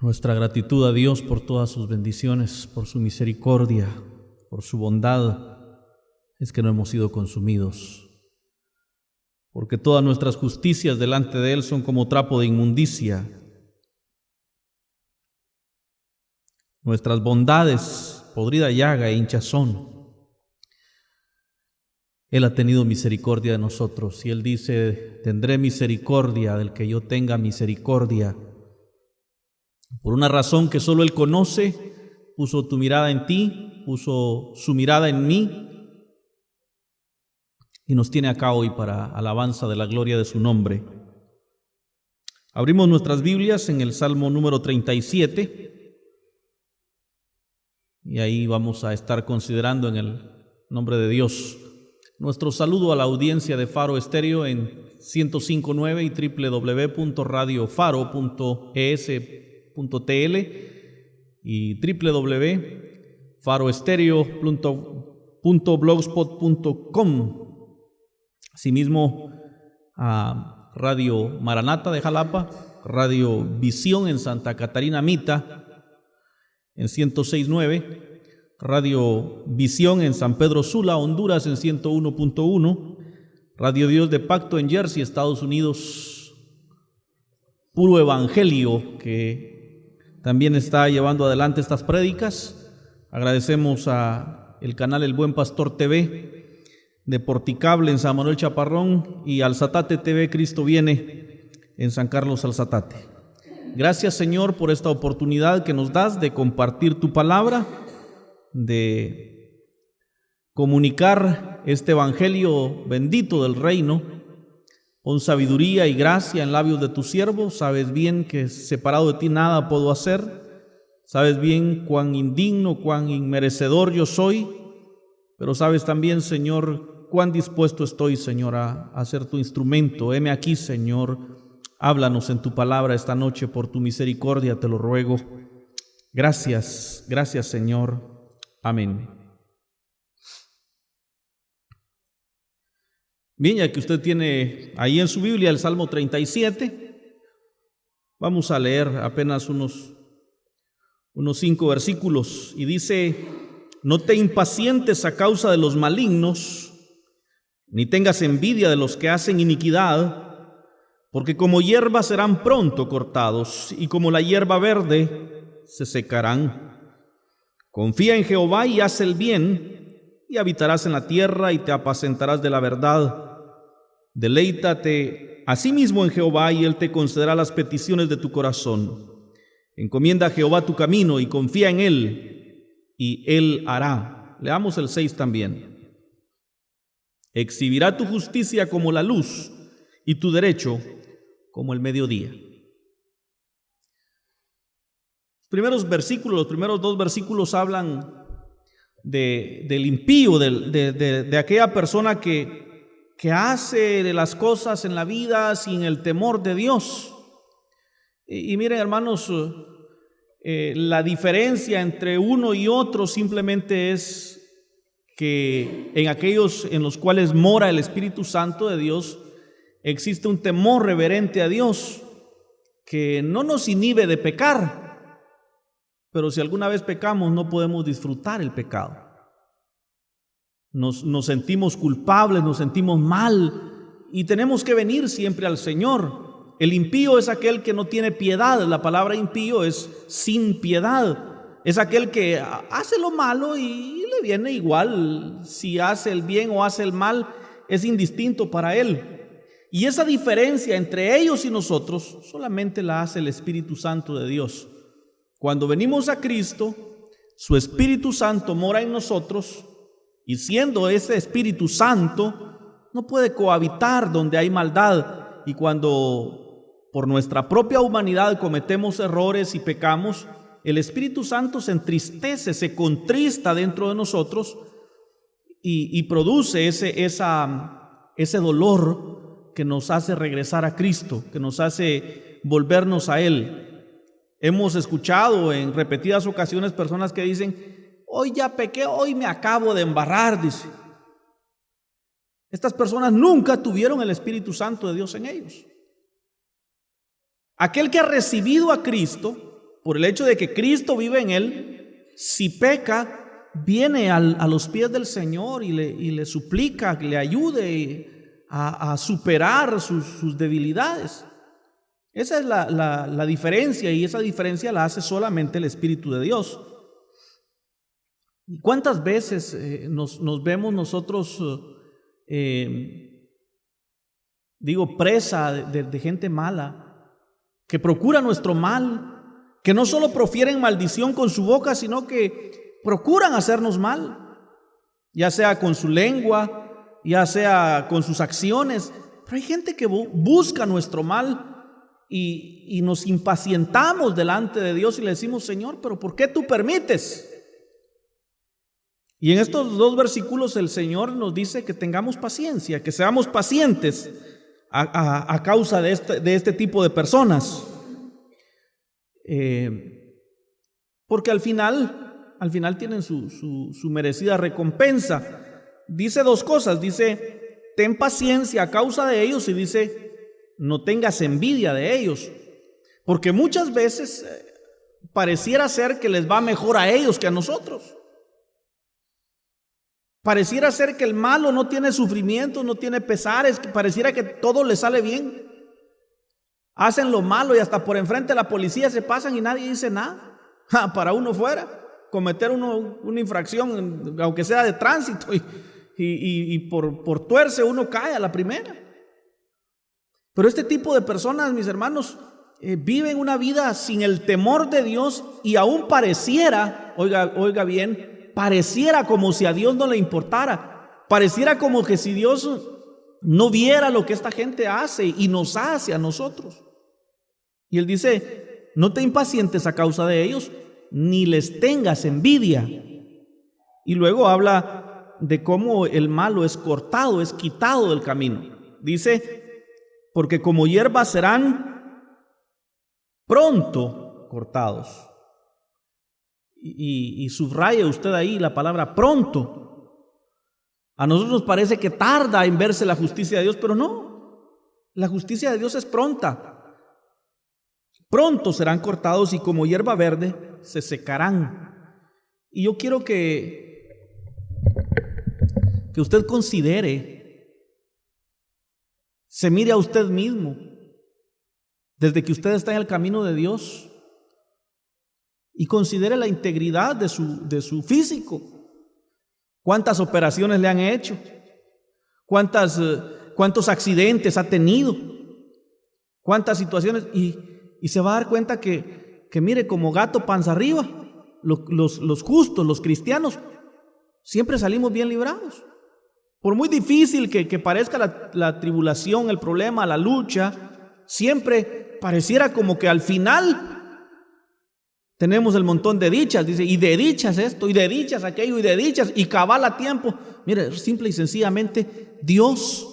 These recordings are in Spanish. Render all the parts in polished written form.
Nuestra gratitud a Dios por todas sus bendiciones, por su misericordia, por su bondad, es que no hemos sido consumidos. Porque todas nuestras justicias delante de Él son como trapo de inmundicia. Nuestras bondades, podrida llaga e hinchazón. Él ha tenido misericordia de nosotros y Él dice: tendré misericordia del que yo tenga misericordia. Por una razón que solo Él conoce, puso tu mirada en ti, puso su mirada en mí y nos tiene acá hoy para alabanza de la gloria de su nombre. Abrimos nuestras Biblias en el Salmo número 37 y ahí vamos a estar considerando en el nombre de Dios nuestro saludo a la audiencia de Faro Estéreo en 105.9 y www.radiofaro.es.tl y www.faroestereo.blogspot.com. Asimismo, a Radio Maranata de Jalapa, Radio Visión en Santa Catarina Mita en 106.9, Radio Visión en San Pedro Sula, Honduras en 101.1, Radio Dios de Pacto en Jersey, Estados Unidos, Puro Evangelio, que también está llevando adelante estas prédicas. Agradecemos a el canal El Buen Pastor TV de Porticable en San Manuel Chaparrón y Alzatate TV Cristo Viene en San Carlos Alzatate. Gracias, Señor, por esta oportunidad que nos das de compartir tu palabra, de comunicar este evangelio bendito del reino. Pon sabiduría y gracia en labios de tu siervo. Sabes bien que separado de ti nada puedo hacer. Sabes bien cuán indigno, cuán inmerecedor yo soy, pero sabes también, Señor, cuán dispuesto estoy, Señor, a ser tu instrumento. Heme aquí, Señor, háblanos en tu palabra esta noche por tu misericordia, te lo ruego. Gracias, gracias, Señor. Amén. Bien, ya que usted tiene ahí en su Biblia el Salmo 37, vamos a leer apenas unos 5 versículos y dice: no te impacientes a causa de los malignos, ni tengas envidia de los que hacen iniquidad, porque como hierba serán pronto cortados, y como la hierba verde se secarán. Confía en Jehová y haz el bien, y habitarás en la tierra y te apacentarás de la verdad. Deleítate asimismo en Jehová y Él te concederá las peticiones de tu corazón. Encomienda a Jehová tu camino y confía en Él, y Él hará. Leamos el 6 también. Exhibirá tu justicia como la luz y tu derecho como el mediodía. Los primeros 2 versículos hablan del impío, de aquella persona que hace de las cosas en la vida sin el temor de Dios. Y miren, hermanos, la diferencia entre uno y otro simplemente es que en aquellos en los cuales mora el Espíritu Santo de Dios existe un temor reverente a Dios que no nos inhibe de pecar. Pero si alguna vez pecamos, no podemos disfrutar el pecado. Nos sentimos culpables, nos sentimos mal y tenemos que venir siempre al Señor. El impío es aquel que no tiene piedad. La palabra impío es sin piedad. Es aquel que hace lo malo y le viene igual. Si hace el bien o hace el mal, es indistinto para él. Y esa diferencia entre ellos y nosotros solamente la hace el Espíritu Santo de Dios. Cuando venimos a Cristo, su Espíritu Santo mora en nosotros y siendo ese Espíritu Santo, no puede cohabitar donde hay maldad. Y cuando por nuestra propia humanidad cometemos errores y pecamos, el Espíritu Santo se entristece, se contrista dentro de nosotros y produce ese dolor que nos hace regresar a Cristo, que nos hace volvernos a Él. Hemos escuchado en repetidas ocasiones personas que dicen: hoy ya pequé, hoy me acabo de embarrar, dice. Estas personas nunca tuvieron el Espíritu Santo de Dios en ellos. Aquel que ha recibido a Cristo por el hecho de que Cristo vive en él, si peca, viene a los pies del Señor y le suplica que le ayude a superar sus debilidades. Esa es la diferencia, y esa diferencia la hace solamente el Espíritu de Dios. ¿Y cuántas veces nos vemos nosotros, presa de gente mala, que procura nuestro mal, que no solo profieren maldición con su boca, sino que procuran hacernos mal, ya sea con su lengua, ya sea con sus acciones? Pero hay gente que busca nuestro mal y nos impacientamos delante de Dios y le decimos: Señor, ¿pero por qué tú permites? Y en estos 2 versículos el Señor nos dice que tengamos paciencia, que seamos pacientes a causa de este tipo de personas. Porque al final tienen su merecida recompensa. Dice 2 cosas, dice: ten paciencia a causa de ellos, y dice: no tengas envidia de ellos. Porque muchas veces pareciera ser que les va mejor a ellos que a nosotros. Pareciera ser que el malo no tiene sufrimientos, no tiene pesares, que pareciera que todo le sale bien. Hacen lo malo y hasta por enfrente de la policía se pasan y nadie dice nada. Para uno fuera, cometer una infracción, aunque sea de tránsito, y por tuerce uno cae a la primera. Pero este tipo de personas, mis hermanos, viven una vida sin el temor de Dios, y aún pareciera, oiga bien, pareciera como si a Dios no le importara, pareciera como que si Dios no viera lo que esta gente hace y nos hace a nosotros. Y Él dice: no te impacientes a causa de ellos, ni les tengas envidia. Y luego habla de cómo el malo es cortado, es quitado del camino. Dice: porque como hierba serán pronto cortados. Y subraya usted ahí la palabra pronto. A nosotros nos parece que tarda en verse la justicia de Dios, pero no. La justicia de Dios es pronta. Pronto serán cortados, y como hierba verde se secarán. Y yo quiero que usted considere, se mire a usted mismo, desde que usted está en el camino de Dios, y considere la integridad de su físico. ¿Cuántas operaciones le han hecho? ¿Cuántos accidentes ha tenido? ¿Cuántas situaciones? Y se va a dar cuenta que mire, como gato panza arriba, los justos, los cristianos, siempre salimos bien librados. Por muy difícil que parezca la tribulación, el problema, la lucha, siempre pareciera como que al final tenemos el montón de dichas. Dice: y de dichas esto, y de dichas aquello, y de dichas, y cabal a tiempo. Mire, simple y sencillamente Dios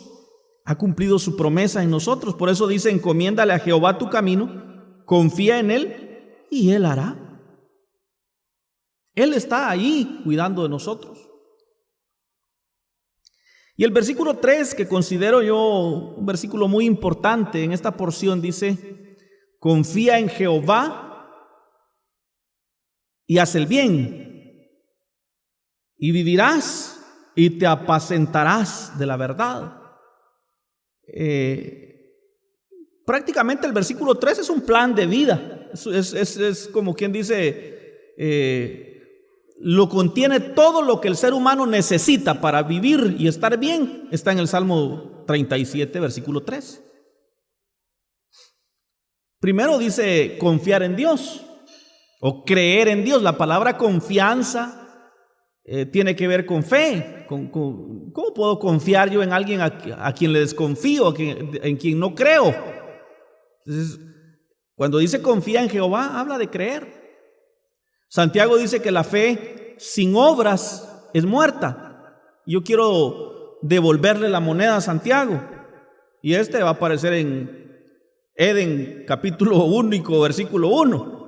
ha cumplido su promesa en nosotros. Por eso dice: encomiéndale a Jehová tu camino, confía en Él, y Él hará. Él está ahí cuidando de nosotros. Y el versículo 3, que considero yo un versículo muy importante en esta porción, dice: confía en Jehová y haz el bien, y vivirás y te apacentarás de la verdad. Prácticamente el versículo 3 es un plan de vida. Es como quien dice, lo contiene todo lo que el ser humano necesita para vivir y estar bien. Está en el Salmo 37, versículo 3. Primero dice confiar en Dios o creer en Dios. La palabra confianza tiene que ver con fe. ¿Cómo puedo confiar yo en alguien a quien le desconfío, en quien no creo? Entonces, cuando dice confía en Jehová, habla de creer. Santiago dice que la fe sin obras es muerta. Yo quiero devolverle la moneda a Santiago, y va a aparecer en Eden capítulo 1, versículo 1.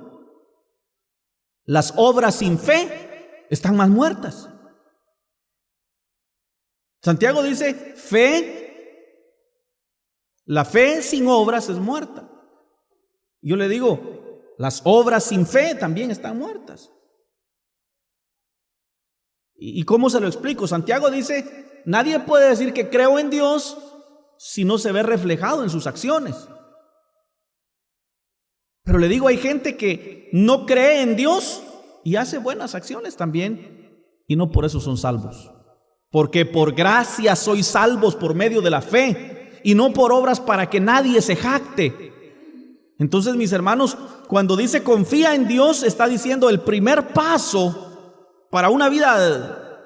Las obras sin fe están más muertas. Santiago dice la fe sin obras es muerta. Yo le digo, Las obras sin fe también están muertas. ¿Y cómo se lo explico? Santiago dice, nadie puede decir que creo en Dios si no se ve reflejado en sus acciones. Pero le digo, hay gente que no cree en Dios y hace buenas acciones también, y no por eso son salvos. Porque por gracia sois salvos por medio de la fe, y no por obras para que nadie se jacte. Entonces, mis hermanos, cuando dice confía en Dios, está diciendo el primer paso para una vida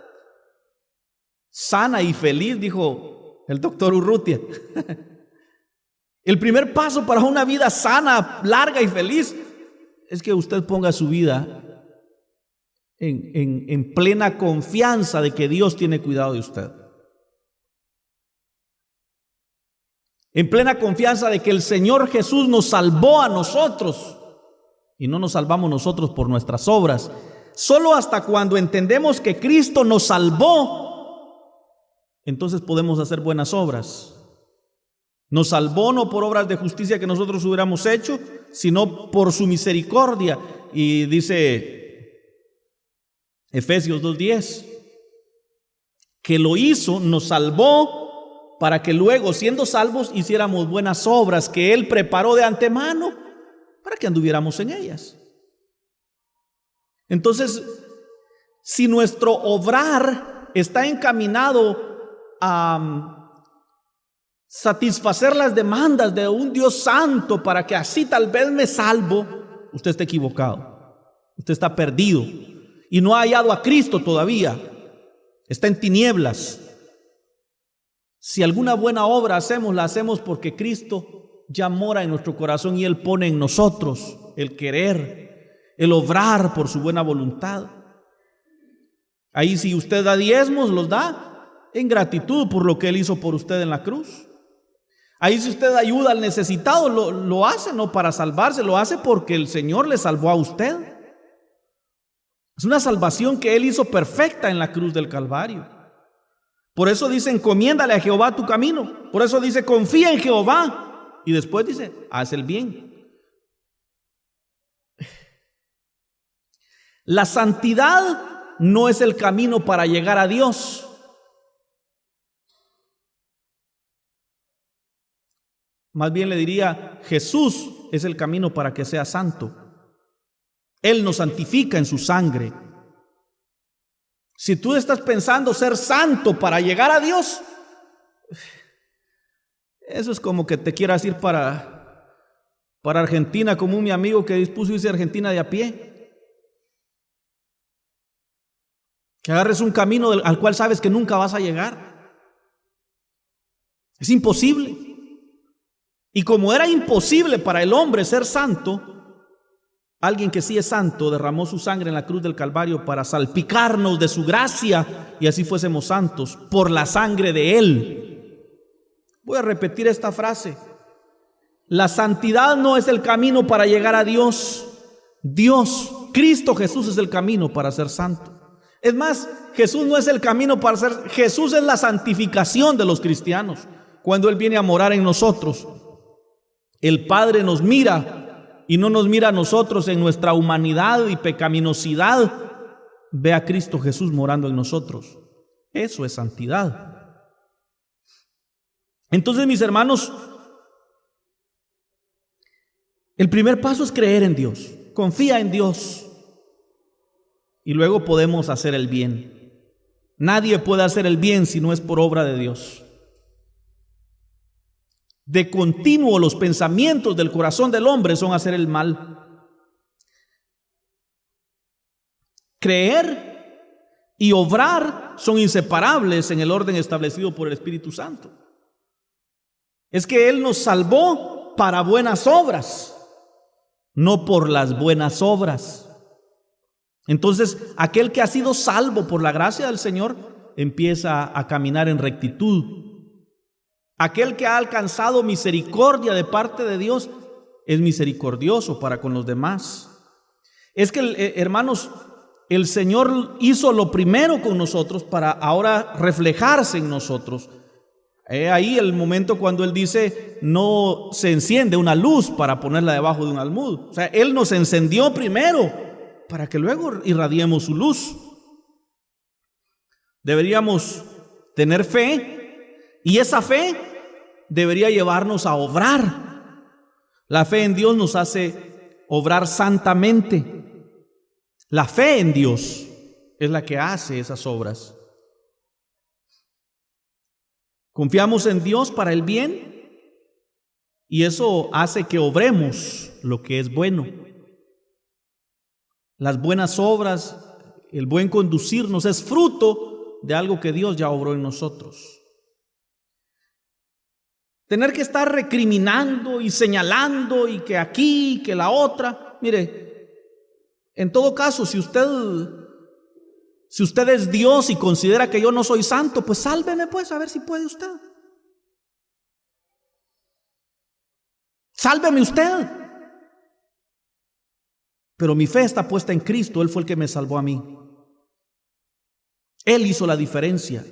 sana y feliz, dijo el doctor Urrutia. El primer paso para una vida sana, larga y feliz es que usted ponga su vida en plena confianza de que Dios tiene cuidado de usted. En plena confianza de que el Señor Jesús nos salvó a nosotros y no nos salvamos nosotros por nuestras obras. Solo hasta cuando entendemos que Cristo nos salvó, entonces podemos hacer buenas obras. Nos salvó no por obras de justicia que nosotros hubiéramos hecho, sino por su misericordia. Y dice Efesios 2:10, que lo hizo, nos salvó para que luego, siendo salvos, hiciéramos buenas obras que Él preparó de antemano para que anduviéramos en ellas. Entonces, si nuestro obrar está encaminado a satisfacer las demandas de un Dios santo para que así tal vez me salvo, usted está equivocado. Usted está perdido y no ha hallado a Cristo todavía. Está en tinieblas. Si alguna buena obra hacemos, la hacemos porque Cristo ya mora en nuestro corazón y Él pone en nosotros el querer, el obrar por su buena voluntad. Ahí si usted da diezmos, los da en gratitud por lo que Él hizo por usted en la cruz. Ahí si usted ayuda al necesitado, lo hace no para salvarse, lo hace porque el Señor le salvó a usted. Es una salvación que Él hizo perfecta en la cruz del Calvario. Por eso dice, encomiéndale a Jehová tu camino. Por eso dice, confía en Jehová. Y después dice, haz el bien. La santidad no es el camino para llegar a Dios. Más bien le diría, Jesús es el camino para que sea santo. Él nos santifica en su sangre. Si tú estás pensando ser santo para llegar a Dios, eso es como que te quieras ir para Argentina, como mi amigo que dispuso irse a Argentina de a pie. Que agarres un camino al cual sabes que nunca vas a llegar. Es imposible. Y como era imposible para el hombre ser santo, alguien que sí es santo derramó su sangre en la cruz del Calvario para salpicarnos de su gracia y así fuésemos santos por la sangre de Él. Voy a repetir esta frase. La santidad no es el camino para llegar a Dios. Cristo Jesús es el camino para ser santo. Es más, Jesús no es el camino para ser, Jesús es la santificación de los cristianos. Cuando Él viene a morar en nosotros, el Padre nos mira y no nos mira a nosotros en nuestra humanidad y pecaminosidad. Ve a Cristo Jesús morando en nosotros. Eso es santidad. Entonces, mis hermanos, el primer paso es creer en Dios. Confía en Dios. Y luego podemos hacer el bien. Nadie puede hacer el bien si no es por obra de Dios. De continuo los pensamientos del corazón del hombre son hacer el mal. Creer y obrar son inseparables en el orden establecido por el Espíritu Santo. Es que Él nos salvó para buenas obras, no por las buenas obras. Entonces, aquel que ha sido salvo por la gracia del Señor empieza a caminar en rectitud. Aquel que ha alcanzado misericordia de parte de Dios es misericordioso para con los demás. Es que, hermanos, el Señor hizo lo primero con nosotros para ahora reflejarse en nosotros. Ahí el momento cuando Él dice, no se enciende una luz para ponerla debajo de un almud. O sea, Él nos encendió primero para que luego irradiemos su luz. Deberíamos tener fe, y esa fe debería llevarnos a obrar. La fe en Dios nos hace obrar santamente. La fe en Dios es la que hace esas obras. Confiamos en Dios para el bien, y eso hace que obremos lo que es bueno. Las buenas obras, el buen conducirnos es fruto de algo que Dios ya obró en nosotros. Tener que estar recriminando y señalando y que aquí, que la otra. Mire, en todo caso, si usted es Dios y considera que yo no soy santo, pues sálveme pues, a ver si puede usted. Sálveme usted. Pero mi fe está puesta en Cristo. Él fue el que me salvó a mí. Él hizo la diferencia.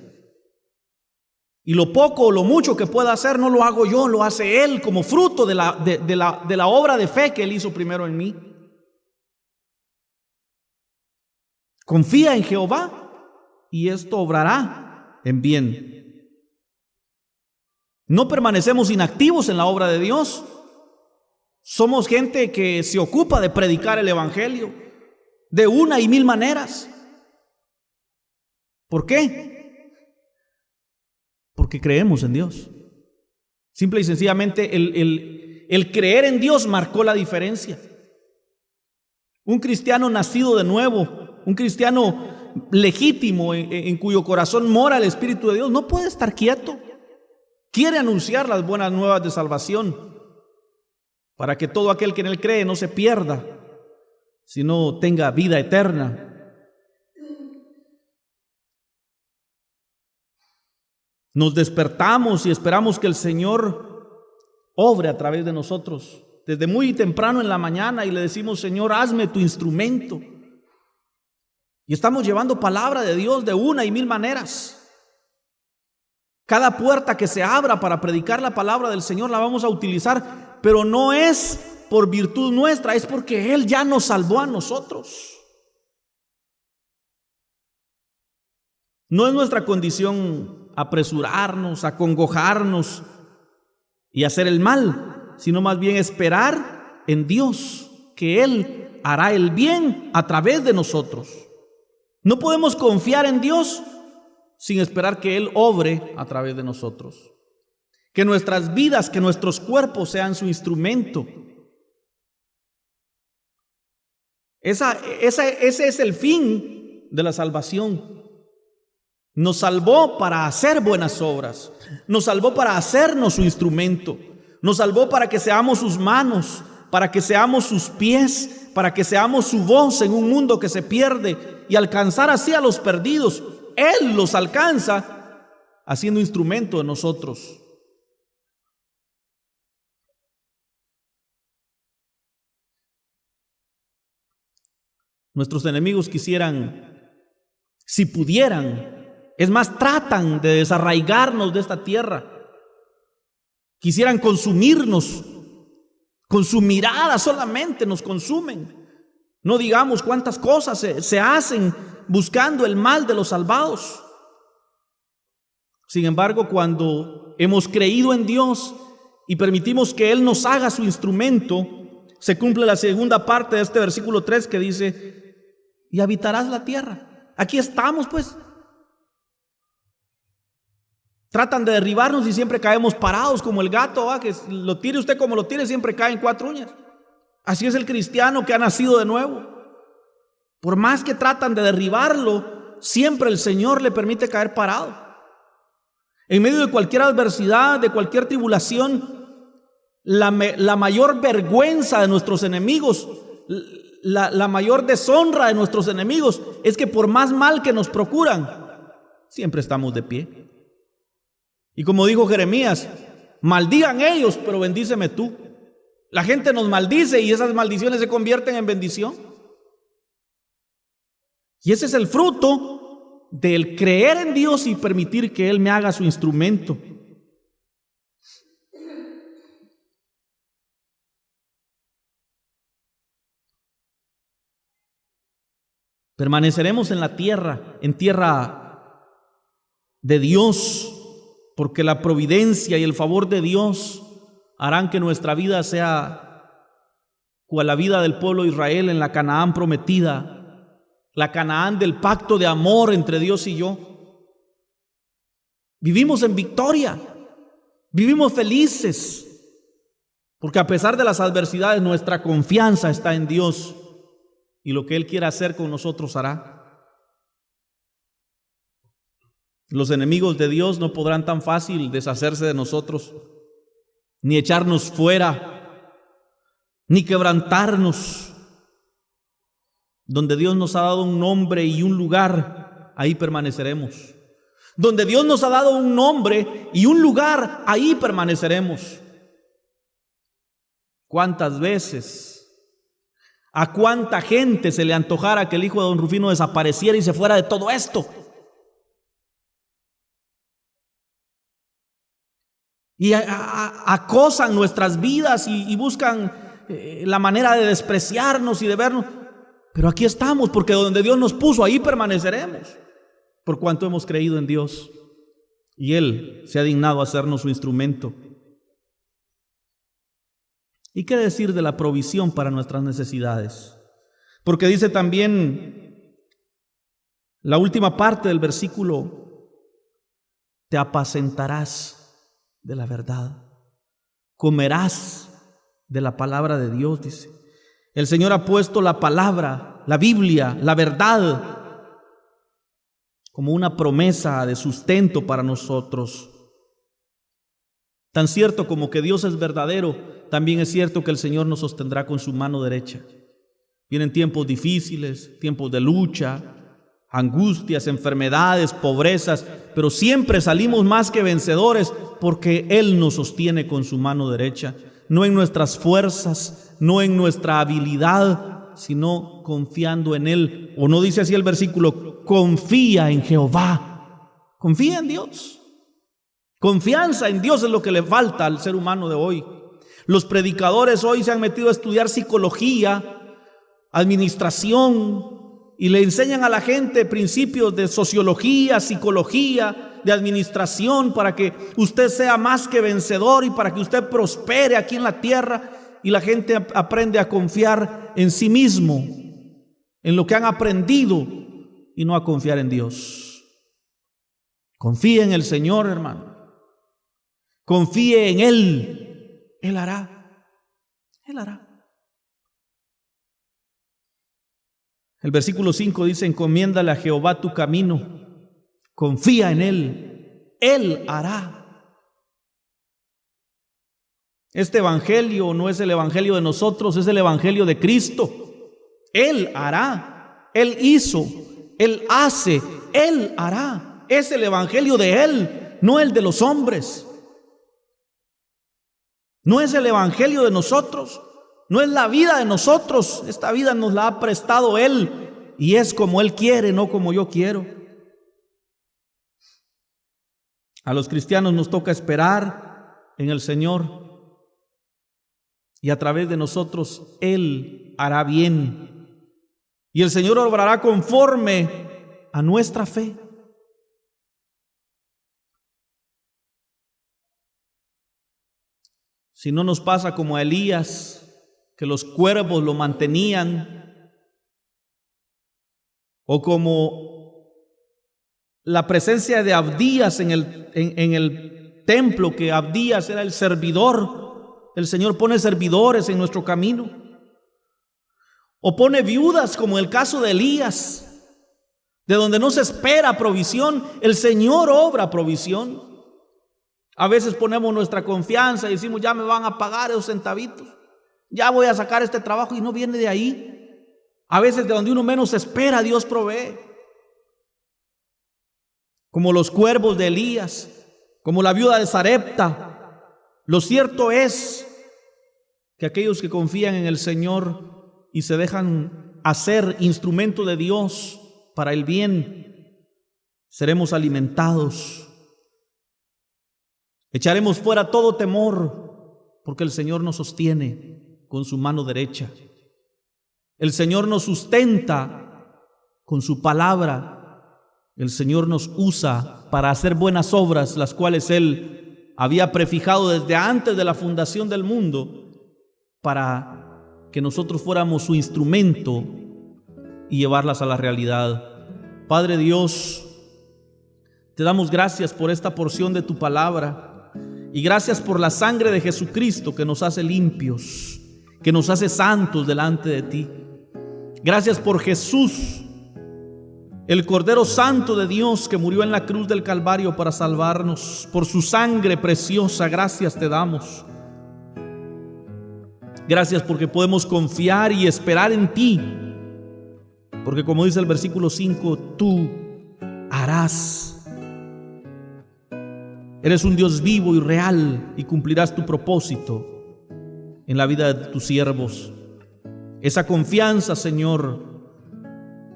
Y lo poco o lo mucho que pueda hacer no lo hago yo, lo hace Él como fruto de la obra de fe que Él hizo primero en mí. Confía en Jehová y esto obrará en bien. No permanecemos inactivos en la obra de Dios. Somos gente que se ocupa de predicar el evangelio de una y mil maneras. ¿Por qué? Porque creemos en Dios. Simple y sencillamente el creer en Dios marcó la diferencia. Un cristiano nacido de nuevo, un cristiano legítimo en cuyo corazón mora el Espíritu de Dios, no puede estar quieto. Quiere anunciar las buenas nuevas de salvación para que todo aquel que en Él cree no se pierda, sino tenga vida eterna. Nos despertamos y esperamos que el Señor obre a través de nosotros desde muy temprano en la mañana y le decimos: Señor, hazme tu instrumento. Y estamos llevando palabra de Dios de una y mil maneras. Cada puerta que se abra para predicar la palabra del Señor la vamos a utilizar, pero no es por virtud nuestra, es porque Él ya nos salvó a nosotros. No es nuestra condición apresurarnos, acongojarnos y hacer el mal, sino más bien esperar en Dios, que Él hará el bien a través de nosotros. No podemos confiar en Dios sin esperar que Él obre a través de nosotros. Que nuestras vidas, que nuestros cuerpos sean su instrumento. Ese es el fin de la salvación. Nos salvó para hacer buenas obras. Nos salvó para hacernos su instrumento. Nos salvó para que seamos sus manos, para que seamos sus pies, para que seamos su voz en un mundo que se pierde y alcanzar así a los perdidos. Él los alcanza haciendo instrumento de nosotros. Nuestros enemigos quisieran, si pudieran, es más, tratan de desarraigarnos de esta tierra. Quisieran consumirnos, con su mirada solamente nos consumen. No digamos cuántas cosas se hacen buscando el mal de los salvados. Sin embargo, cuando hemos creído en Dios y permitimos que Él nos haga su instrumento, se cumple la segunda parte de este versículo 3 que dice: y habitarás la tierra. Aquí estamos pues. Tratan de derribarnos y siempre caemos parados como el gato, que lo tire usted como lo tire, siempre cae en 4 uñas. Así es el cristiano que ha nacido de nuevo. Por más que tratan de derribarlo, siempre el Señor le permite caer parado. En medio de cualquier adversidad, de cualquier tribulación, la mayor vergüenza de nuestros enemigos, la mayor deshonra de nuestros enemigos es que por más mal que nos procuran, siempre estamos de pie. Y como dijo Jeremías: maldigan ellos, pero bendíceme tú. La gente nos maldice y esas maldiciones se convierten en bendición. Y ese es el fruto del creer en Dios y permitir que Él me haga su instrumento. Permaneceremos en la tierra, en tierra de Dios, porque la providencia y el favor de Dios harán que nuestra vida sea cual la vida del pueblo de Israel en la Canaán prometida, la Canaán del pacto de amor entre Dios y yo. Vivimos en victoria, vivimos felices, porque a pesar de las adversidades nuestra confianza está en Dios y lo que Él quiera hacer con nosotros hará. Los enemigos de Dios no podrán tan fácil deshacerse de nosotros, ni echarnos fuera, ni quebrantarnos. Donde Dios nos ha dado un nombre y un lugar, ahí permaneceremos. Donde Dios nos ha dado un nombre y un lugar, ahí permaneceremos. ¿Cuántas veces, a cuánta gente se le antojara que el hijo de don Rufino desapareciera y se fuera de todo esto? Y acosan nuestras vidas y buscan la manera de despreciarnos y de vernos. Pero aquí estamos, porque donde Dios nos puso, ahí permaneceremos, por cuanto hemos creído en Dios. Y Él se ha dignado a hacernos su instrumento. ¿Y qué decir de la provisión para nuestras necesidades? Porque dice también la última parte del versículo: te apacentarás de la verdad, comerás de la palabra de Dios, dice. El Señor ha puesto la palabra, la Biblia, la verdad, como una promesa de sustento para nosotros. Tan cierto como que Dios es verdadero, también es cierto que el Señor nos sostendrá con su mano derecha. Vienen tiempos difíciles, tiempos de lucha, angustias, enfermedades, pobrezas, pero siempre salimos más que vencedores porque Él nos sostiene con su mano derecha, no en nuestras fuerzas, no en nuestra habilidad, sino confiando en Él. ¿O no dice así el versículo? Confía en Jehová. Confía en Dios. Confianza en Dios es lo que le falta al ser humano de hoy. Los predicadores hoy se han metido a estudiar psicología, administración, y le enseñan a la gente principios de sociología, psicología, de administración, para que usted sea más que vencedor y para que usted prospere aquí en la tierra. Y la gente aprende a confiar en sí mismo, en lo que han aprendido, y no a confiar en Dios. Confíe en el Señor, hermano. Confíe en Él. Él hará. Él hará. El versículo 5 dice: encomiéndale a Jehová tu camino, confía en Él, Él hará. Este evangelio no es el evangelio de nosotros, es el evangelio de Cristo. Él hará, Él hizo, Él hace, Él hará. Es el evangelio de Él, no el de los hombres. No es el evangelio de nosotros. No es la vida de nosotros. Esta vida nos la ha prestado Él y es como Él quiere, no como yo quiero. A los cristianos nos toca esperar en el Señor y a través de nosotros Él hará bien y el Señor obrará conforme a nuestra fe. Si no nos pasa como a Elías, que los cuervos lo mantenían, o como la presencia de Abdías en el templo, que Abdías era el servidor. El Señor pone servidores en nuestro camino, o pone viudas como el caso de Elías, de donde no se espera provisión, el Señor obra provisión. A veces ponemos nuestra confianza y decimos: ya me van a pagar esos centavitos, ya voy a sacar este trabajo, y no viene de ahí. A veces de donde uno menos espera, Dios provee. Como los cuervos de Elías, como la viuda de Sarepta. Lo cierto es que aquellos que confían en el Señor y se dejan hacer instrumento de Dios para el bien, seremos alimentados. Echaremos fuera todo temor, porque el Señor nos sostiene con su mano derecha. El Señor nos sustenta con su palabra, el Señor nos usa para hacer buenas obras, las cuales Él había prefijado desde antes de la fundación del mundo, para que nosotros fuéramos su instrumento y llevarlas a la realidad. Padre Dios, te damos gracias por esta porción de tu palabra y gracias por la sangre de Jesucristo que nos hace limpios, que nos hace santos delante de ti. Gracias por Jesús, el Cordero Santo de Dios que murió en la cruz del Calvario para salvarnos. Por su sangre preciosa, gracias te damos. Gracias porque podemos confiar y esperar en ti, porque como dice el versículo 5, tú harás. Eres un Dios vivo y real y cumplirás tu propósito en la vida de tus siervos. Esa confianza, Señor,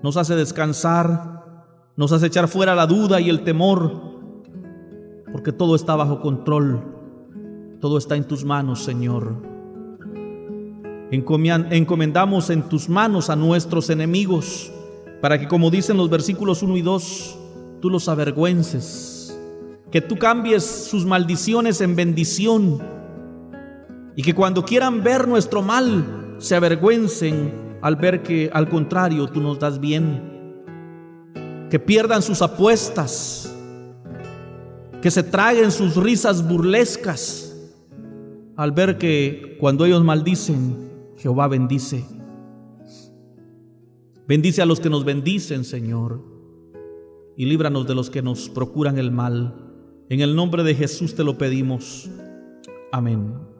nos hace descansar, nos hace echar fuera la duda y el temor, porque todo está bajo control, todo está en tus manos, Señor. Encomendamos en tus manos a nuestros enemigos, para que, como dicen los versículos 1 y 2, tú los avergüences, que tú cambies sus maldiciones en bendición, y que cuando quieran ver nuestro mal, se avergüencen al ver que al contrario tú nos das bien. Que pierdan sus apuestas, que se traguen sus risas burlescas al ver que cuando ellos maldicen, Jehová bendice. Bendice a los que nos bendicen, Señor, y líbranos de los que nos procuran el mal. En el nombre de Jesús te lo pedimos. Amén.